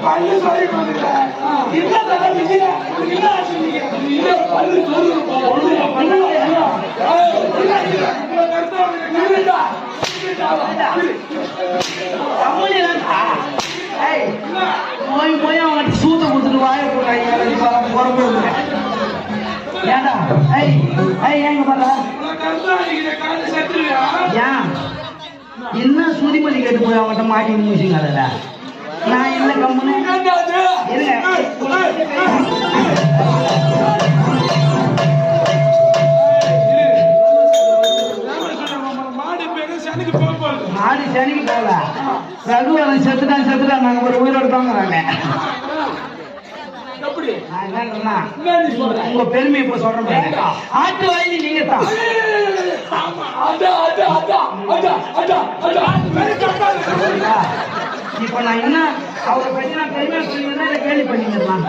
பல்லு சொல்லி போய் போய் அவங்க சூத்த கொடுத்துட்டு வாய போறாங்க ஏண்டா ஏங்க பாரு ஏன் என்ன சுதிமதி கேட்டு போய் அவங்ககிட்ட மாட்டி மூசிங்க அதுல நான் என்ன கம்முன்னு மாடு சனிக்கு போகல ரகுவரன் செத்துட்டான் நாங்க ஒரு உயிரோடு தாங்கிறாங்க உங்க பெருமை இப்ப சொல்றேன் ஆட்டு வாங்கி நீங்க தான் இப்ப நான் என்ன அவரை பத்தி நான் பெருமையா சொல்லிங்கன்னா கேள்வி பண்ணிக்கலாம்